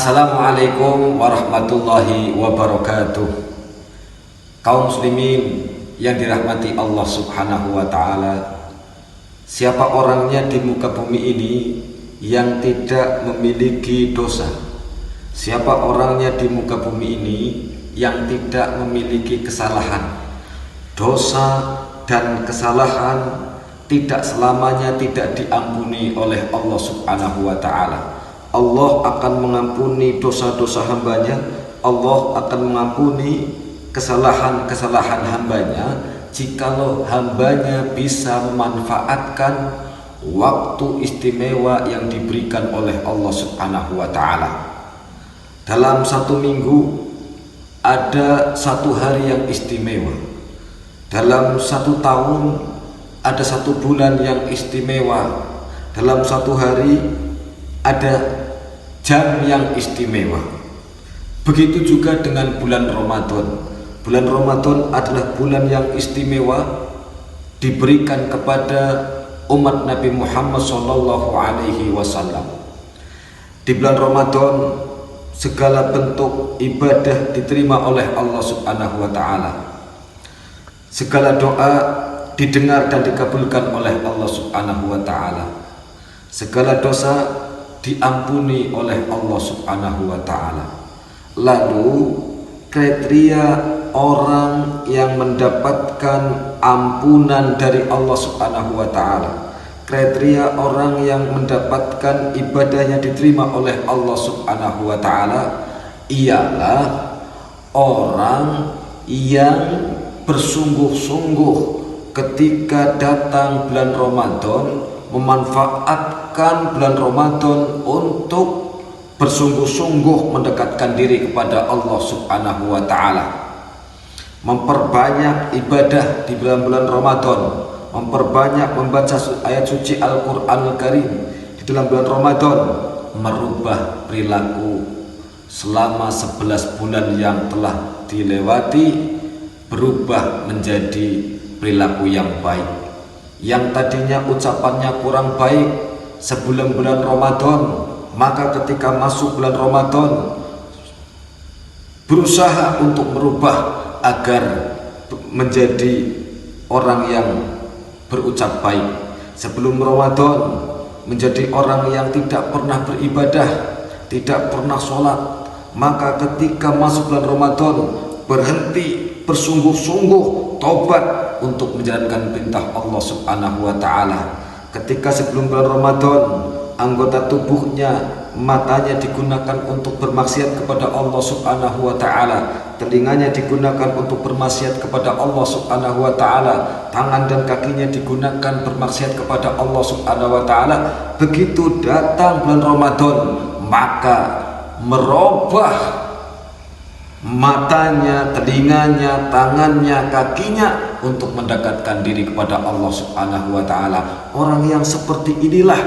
Assalamualaikum warahmatullahi wabarakatuh. Kaum muslimin yang dirahmati Allah subhanahu wa ta'ala, siapa orangnya di muka bumi ini yang tidak memiliki dosa? Siapa orangnya di muka bumi ini yang tidak memiliki kesalahan? Dosa dan kesalahan tidak selamanya tidak diampuni oleh Allah subhanahu wa ta'ala. Allah akan mengampuni dosa-dosa hambanya, Allah akan mengampuni kesalahan-kesalahan hambanya jikalau hambanya bisa memanfaatkan waktu istimewa yang diberikan oleh Allah subhanahu wa ta'ala. Dalam satu minggu ada satu hari yang istimewa, dalam satu tahun ada satu bulan yang istimewa, dalam satu hari ada jam yang istimewa. Begitu juga dengan bulan Ramadan. Bulan Ramadan adalah bulan yang istimewa diberikan kepada umat Nabi Muhammad SAW. Di bulan Ramadan segala bentuk ibadah diterima oleh Allah Subhanahu wa ta'ala. Segala doa didengar dan dikabulkan oleh Allah Subhanahu wa ta'ala. Segala dosa diampuni oleh Allah subhanahu wa ta'ala. Lalu kriteria orang yang mendapatkan ampunan dari Allah subhanahu wa ta'ala, kriteria orang yang mendapatkan ibadahnya diterima oleh Allah subhanahu wa ta'ala ialah orang yang bersungguh-sungguh ketika datang bulan Ramadan, memanfaatkan bulan Ramadan untuk bersungguh-sungguh mendekatkan diri kepada Allah subhanahu wa ta'ala, memperbanyak ibadah di bulan-bulan Ramadan, memperbanyak membaca ayat suci Al-Quran Al-Karim di dalam bulan Ramadan, merubah perilaku selama 11 bulan yang telah dilewati, berubah menjadi perilaku yang baik. Yang tadinya ucapannya kurang baik sebelum bulan Ramadan, maka ketika masuk bulan Ramadan berusaha untuk merubah agar menjadi orang yang berucap baik. Sebelum Ramadan menjadi orang yang tidak pernah beribadah, tidak pernah sholat, maka ketika masuk bulan Ramadan berhenti, bersungguh-sungguh tobat untuk menjalankan perintah Allah subhanahu wa ta'ala. Ketika sebelum bulan Ramadan anggota tubuhnya, matanya digunakan untuk bermaksiat kepada Allah subhanahu wa ta'ala, telinganya digunakan untuk bermaksiat kepada Allah subhanahu wa ta'ala, tangan dan kakinya digunakan bermaksiat kepada Allah subhanahu wa ta'ala. Begitu datang bulan Ramadan, maka merubah matanya, telinganya, tangannya, kakinya untuk mendekatkan diri kepada Allah subhanahu wa ta'ala. Orang yang seperti inilah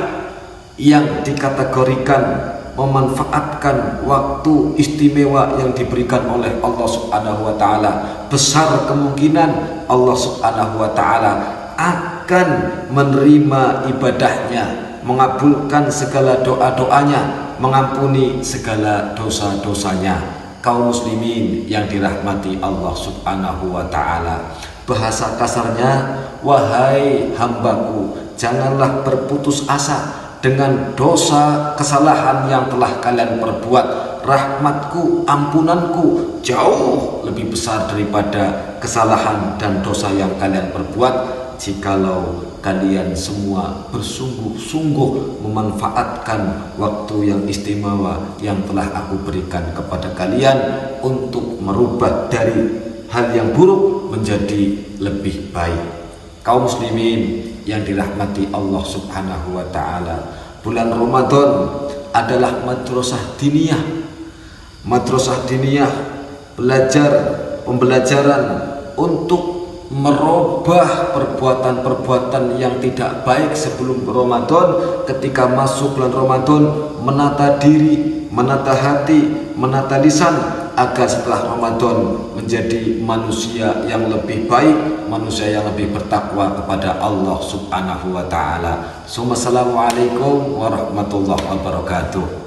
yang dikategorikan memanfaatkan waktu istimewa yang diberikan oleh Allah subhanahu wa ta'ala. Besar kemungkinan Allah subhanahu wa ta'ala akan menerima ibadahnya, mengabulkan segala doa-doanya, mengampuni segala dosa-dosanya. Kaum muslimin yang dirahmati Allah subhanahu wa ta'ala, bahasa kasarnya, wahai hambaku, janganlah berputus asa dengan dosa kesalahan yang telah kalian perbuat. Rahmatku, ampunanku jauh lebih besar daripada kesalahan dan dosa yang kalian perbuat jikalau kalian semua bersungguh-sungguh memanfaatkan waktu yang istimewa yang telah aku berikan kepada kalian untuk merubah dari hal yang buruk menjadi lebih baik. Kaum muslimin yang dirahmati Allah subhanahu wa ta'ala, bulan Ramadan adalah madrasah diniyah. Madrasah diniyah, pembelajaran untuk merubah perbuatan-perbuatan yang tidak baik sebelum Ramadan. Ketika masuk bulan Ramadan, menata diri, menata hati, menata lisan, agar setelah Ramadan menjadi manusia yang lebih baik, manusia yang lebih bertakwa kepada Allah subhanahu wa ta'ala. Assalamualaikum warahmatullahi wabarakatuh.